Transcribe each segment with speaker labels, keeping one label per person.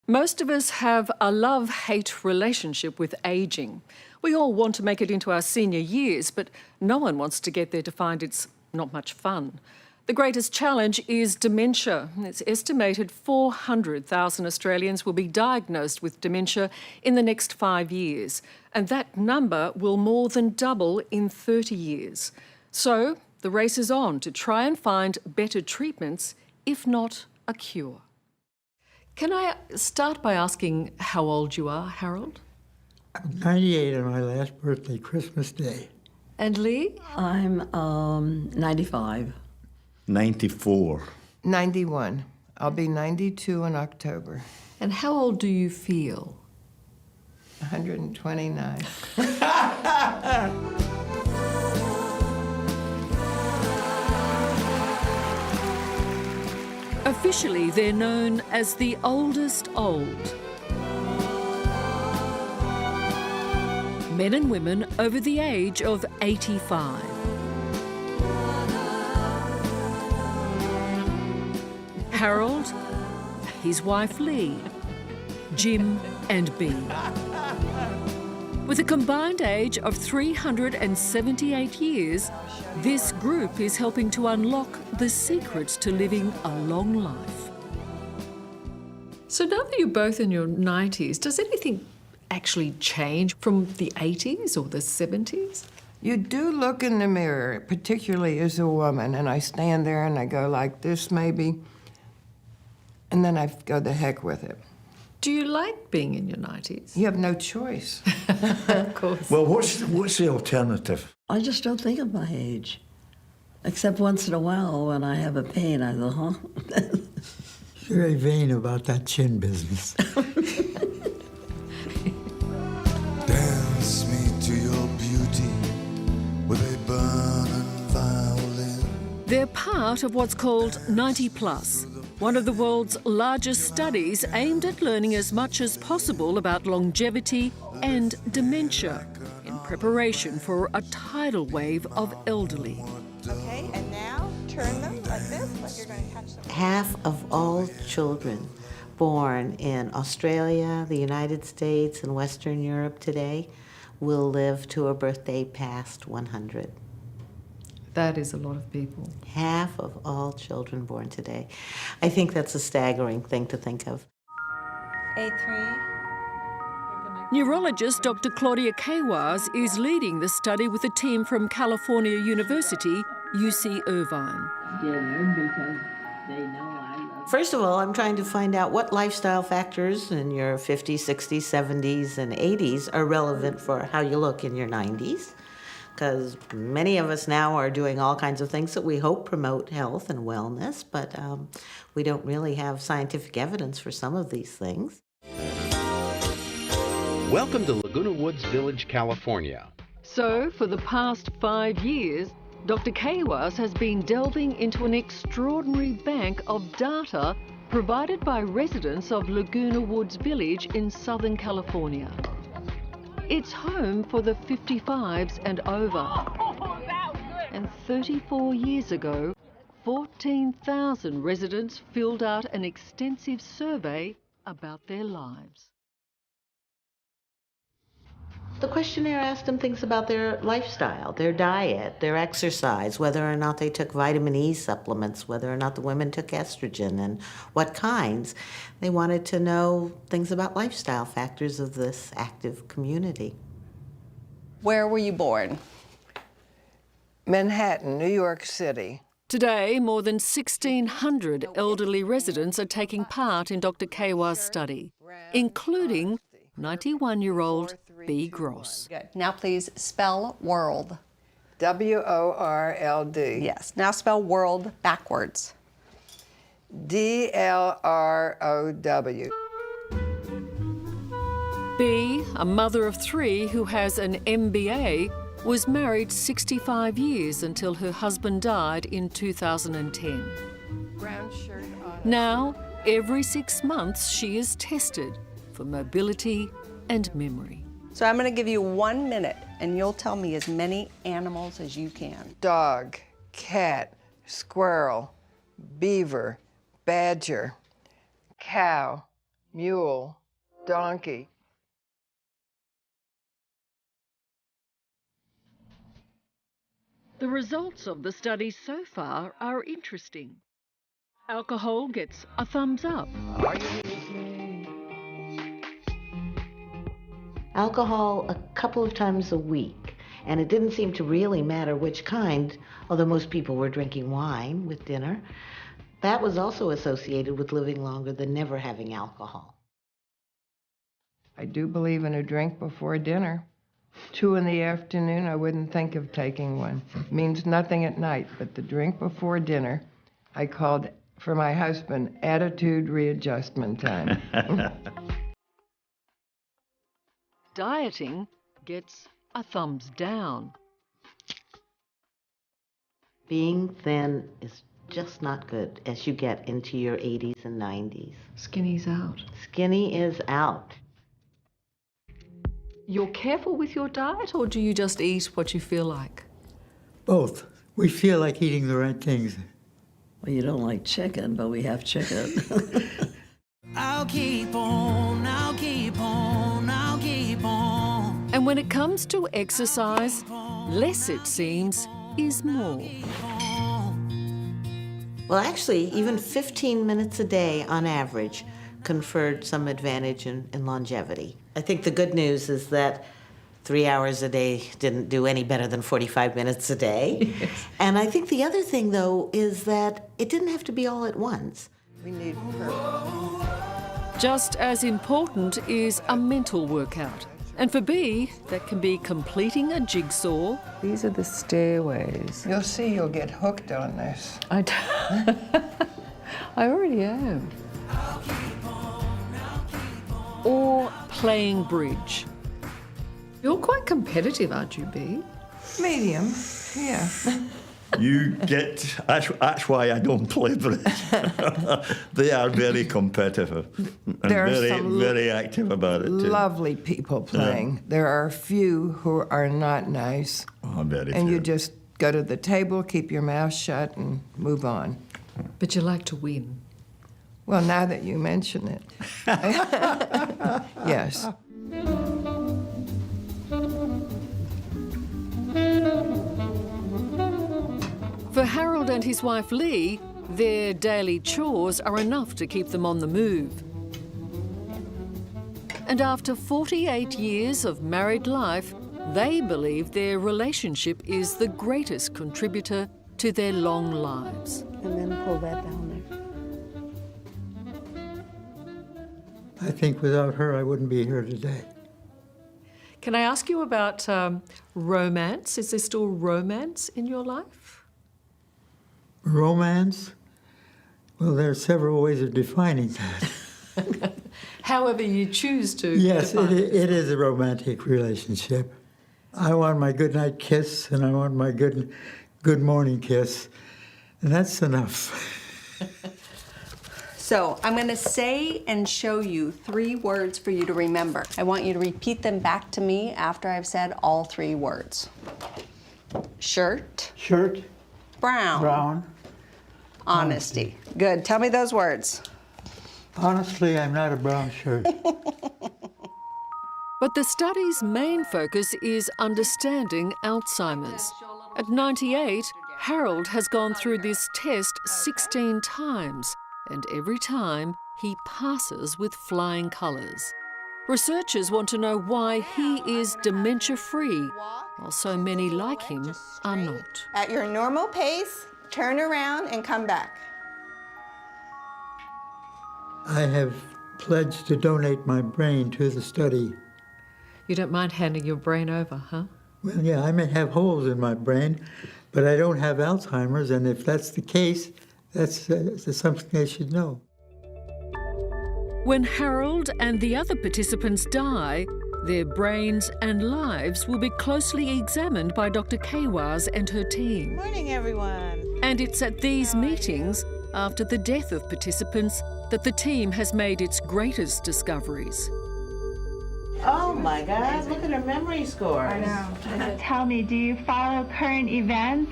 Speaker 1: Most of us have a love-hate relationship with ageing. We all want to make it into our senior years, but no one wants to get there to find it's not much fun. The greatest challenge is dementia. It's estimated 400,000 Australians will be diagnosed with dementia in the next 5 years, and that number will more than double in 30 years. So the race is on to try and find better treatments, if not a cure. Can I start by asking how old you are, Harold?
Speaker 2: I'm 98 on my last birthday, Christmas Day.
Speaker 1: And Lee?
Speaker 3: I'm 95.
Speaker 4: 94.
Speaker 5: 91. I'll be 92 in October.
Speaker 1: And how old do you feel?
Speaker 5: 129.
Speaker 1: Officially, they're known as the oldest old. Men and women over the age of 85. Harold, his wife Lee, Jim and Bea. With a combined age of 378 years, this group is helping to unlock the secrets to living a long life. So now that you're both in your 90s, does anything actually change from the 80s or the 70s?
Speaker 5: You do look in the mirror, particularly as a woman, and I stand there and I go like this maybe, and then I go the heck with it.
Speaker 1: Do you like being in your 90s?
Speaker 5: You have no choice.
Speaker 1: Of course.
Speaker 4: Well, what's the alternative?
Speaker 3: I just don't think of my age. Except once in a while when I have a pain, I go, huh?
Speaker 2: She's very vain about that chin business.
Speaker 6: Dance me to your beauty with a burning violin.
Speaker 1: They're part of what's called 90 Plus, one of the world's largest studies aimed at learning as much as possible about longevity and dementia in preparation for a tidal wave of elderly.
Speaker 7: Okay, and now turn them like this, like you're going to catch them.
Speaker 8: Half of all children born in Australia, the United States, and Western Europe today will live to a birthday past 100.
Speaker 1: That is a lot of people.
Speaker 8: Half of all children born today. I think that's a staggering thing to think of.
Speaker 7: A3.
Speaker 1: Neurologist Dr. Claudia Kaywas is leading the study with a team from California University, UC Irvine.
Speaker 8: First of all, I'm trying to find out what lifestyle factors in your 50s, 60s, 70s, and 80s are relevant for how you look in your 90s. Because many of us now are doing all kinds of things that we hope promote health and wellness, but we don't really have scientific evidence for some of these things.
Speaker 9: Welcome to Laguna Woods Village, California.
Speaker 1: So, for the past 5 years, Dr. Kaywas has been delving into an extraordinary bank of data provided by residents of Laguna Woods Village in Southern California. It's home for the 55s and over. And 34 years ago, 14,000 residents filled out an extensive survey about their lives.
Speaker 8: The questionnaire asked them things about their lifestyle, their diet, their exercise, whether or not they took vitamin E supplements, whether or not the women took estrogen, and what kinds. They wanted to know things about lifestyle factors of this active community.
Speaker 7: Where were you born?
Speaker 5: Manhattan, New York City.
Speaker 1: Today, more than 1,600 elderly residents are taking part in Dr. Kaywas' study, including 91-year-old Bea Gross.
Speaker 7: Good. Now please spell world.
Speaker 5: W-O-R-L-D.
Speaker 7: Yes. Now spell world backwards.
Speaker 5: D-L-R-O-W.
Speaker 1: Bea, a mother of 3 who has an MBA, was married 65 years until her husband died in 2010.
Speaker 5: Brown shirt on.
Speaker 1: Now, every 6 months, she is tested for mobility and memory.
Speaker 7: So I'm going to give you 1 minute, and you'll tell me as many animals as you can.
Speaker 5: Dog, cat, squirrel, beaver, badger, cow, mule, donkey.
Speaker 1: The results of the study so far are interesting. Alcohol gets a thumbs up.
Speaker 8: Alcohol a couple of times a week, and it didn't seem to really matter which kind, although most people were drinking wine with dinner. That was also associated with living longer than never having alcohol.
Speaker 5: I do believe in a drink before dinner. 2 in the afternoon, I wouldn't think of taking one. Means nothing at night, but the drink before dinner, I called for my husband attitude readjustment time.
Speaker 1: Dieting gets a thumbs down.
Speaker 8: Being thin is just not good as you get into your 80s and 90s.
Speaker 1: Skinny's out.
Speaker 8: Skinny is out.
Speaker 1: You're careful with your diet, or do you just eat what you feel like?
Speaker 2: Both. We feel like eating the right things.
Speaker 3: Well, you don't like chicken, but we have chicken.
Speaker 10: I'll keep on, I'll keep on, I'll keep on.
Speaker 1: And when it comes to exercise, less, it seems, is more.
Speaker 8: Well, actually, even 15 minutes a day on average conferred some advantage in longevity. I think the good news is that 3 hours a day didn't do any better than 45 minutes a day. Yes. And I think the other thing, though, is that it didn't have to be all at once.
Speaker 5: We need her.
Speaker 1: Just as important is a mental workout. And for B, that can be completing a jigsaw.
Speaker 11: These are the stairways.
Speaker 5: You'll see you'll get hooked on this.
Speaker 11: I already am.
Speaker 1: Or playing bridge. You're quite competitive, aren't you, B?
Speaker 5: Medium, yeah.
Speaker 4: You get, that's why I don't play bridge. They are very competitive and
Speaker 5: There are some
Speaker 4: very active about it too.
Speaker 5: Lovely people playing.
Speaker 4: Yeah.
Speaker 5: There are a few who are not nice.
Speaker 4: Oh, very
Speaker 5: And
Speaker 4: few.
Speaker 5: you just go to the table, keep your mouth shut, and move on.
Speaker 1: But you like to win.
Speaker 5: Well, now that you mention it. Yes.
Speaker 1: For Harold and his wife Lee, their daily chores are enough to keep them on the move. And after 48 years of married life, they believe their relationship is the greatest contributor to their long lives.
Speaker 7: And then pull that down there.
Speaker 2: I think without her, I wouldn't be here today.
Speaker 1: Can I ask you about romance? Is there still romance in your life?
Speaker 2: Romance? Well, there are several ways of defining that.
Speaker 1: However you choose to.
Speaker 2: Yes,
Speaker 1: define
Speaker 2: it is a romantic relationship. I want my goodnight kiss, and I want my good morning kiss, and that's enough.
Speaker 7: So I'm going to say and show you 3 words for you to remember. I want you to repeat them back to me after I've said all 3 words. Shirt.
Speaker 2: Shirt.
Speaker 7: Brown.
Speaker 2: Brown.
Speaker 7: Honesty. Good. Tell me those words.
Speaker 2: Honestly, I'm not a brown shirt.
Speaker 1: But the study's main focus is understanding Alzheimer's. At 98, Harold has gone through this test 16 times, and every time he passes with flying colours. Researchers want to know why he is dementia-free, while so many like him are not.
Speaker 12: At your normal pace, turn around and come back.
Speaker 2: I have pledged to donate my brain to the study.
Speaker 1: You don't mind handing your brain over, huh?
Speaker 2: Well, yeah, I may have holes in my brain, but I don't have Alzheimer's, and if that's the case, that's something they should know.
Speaker 1: When Harold and the other participants die, their brains and lives will be closely examined by Dr. Kawaz and her team.
Speaker 8: Morning, everyone.
Speaker 1: And it's at these meetings, after the death of participants, that the team has made its greatest discoveries.
Speaker 8: Oh my God, look at her memory scores.
Speaker 13: I know. Tell me, do you follow current events?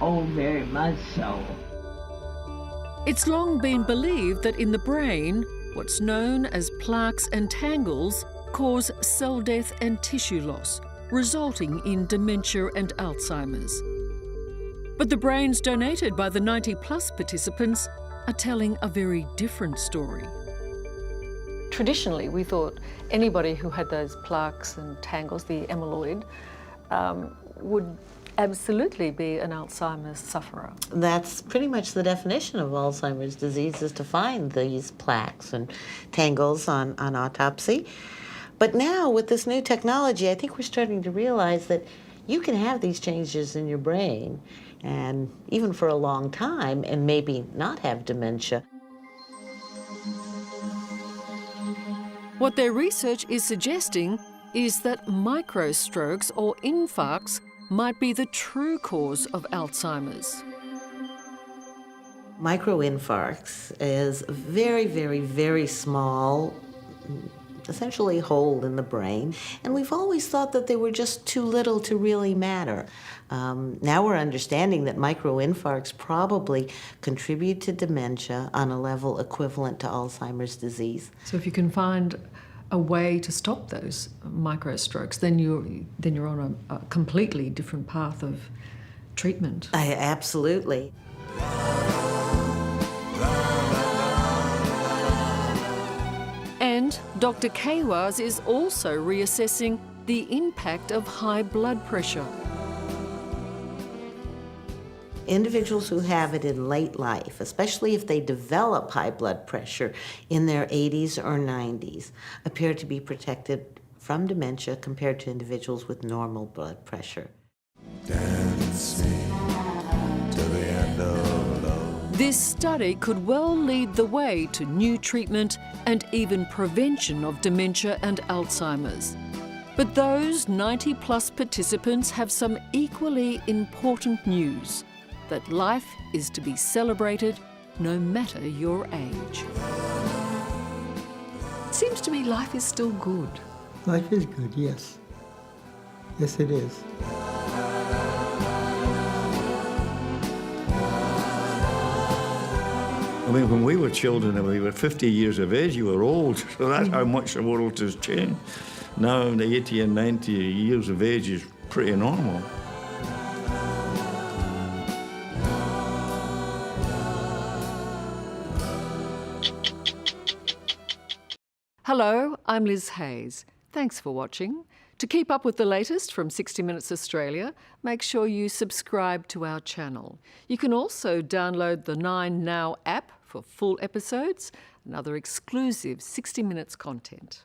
Speaker 3: Oh, very much so.
Speaker 1: It's long been believed that in the brain, what's known as plaques and tangles cause cell death and tissue loss, resulting in dementia and Alzheimer's. But the brains donated by the 90-plus participants are telling a very different story.
Speaker 11: Traditionally, we thought anybody who had those plaques and tangles, the amyloid, would absolutely be an Alzheimer's sufferer.
Speaker 8: That's pretty much the definition of Alzheimer's disease, is to find these plaques and tangles on autopsy. But now, with this new technology, I think we're starting to realize that you can have these changes in your brain, and even for a long time, and maybe not have dementia.
Speaker 1: What their research is suggesting is that microstrokes or infarcts might be the true cause of Alzheimer's.
Speaker 8: Microinfarcts is a very, very, very small, essentially hole in the brain, and we've always thought that they were just too little to really matter. Now we're understanding that microinfarcts probably contribute to dementia on a level equivalent to Alzheimer's disease.
Speaker 1: So if you can find a way to stop those microstrokes, then you're on a completely different path of treatment.
Speaker 8: Absolutely.
Speaker 1: And Dr. Kaiwas is also reassessing the impact of high blood pressure.
Speaker 8: Individuals who have it in late life, especially if they develop high blood pressure in their 80s or 90s, appear to be protected from dementia compared to individuals with normal blood pressure.
Speaker 6: Dance me to the end of love.
Speaker 1: This study could well lead the way to new treatment and even prevention of dementia and Alzheimer's. But those 90-plus participants have some equally important news: that life is to be celebrated no matter your age. It seems to me life is still good.
Speaker 2: Life is good, yes. Yes, it is.
Speaker 4: I mean, when we were children and we were 50 years of age, you were old. So that's how much the world has changed. Now, the 80 and 90 years of age is pretty normal.
Speaker 1: Hello, I'm Liz Hayes. Thanks for watching. To keep up with the latest from 60 Minutes Australia, make sure you subscribe to our channel. You can also download the 9Now app for full episodes and other exclusive 60 Minutes content.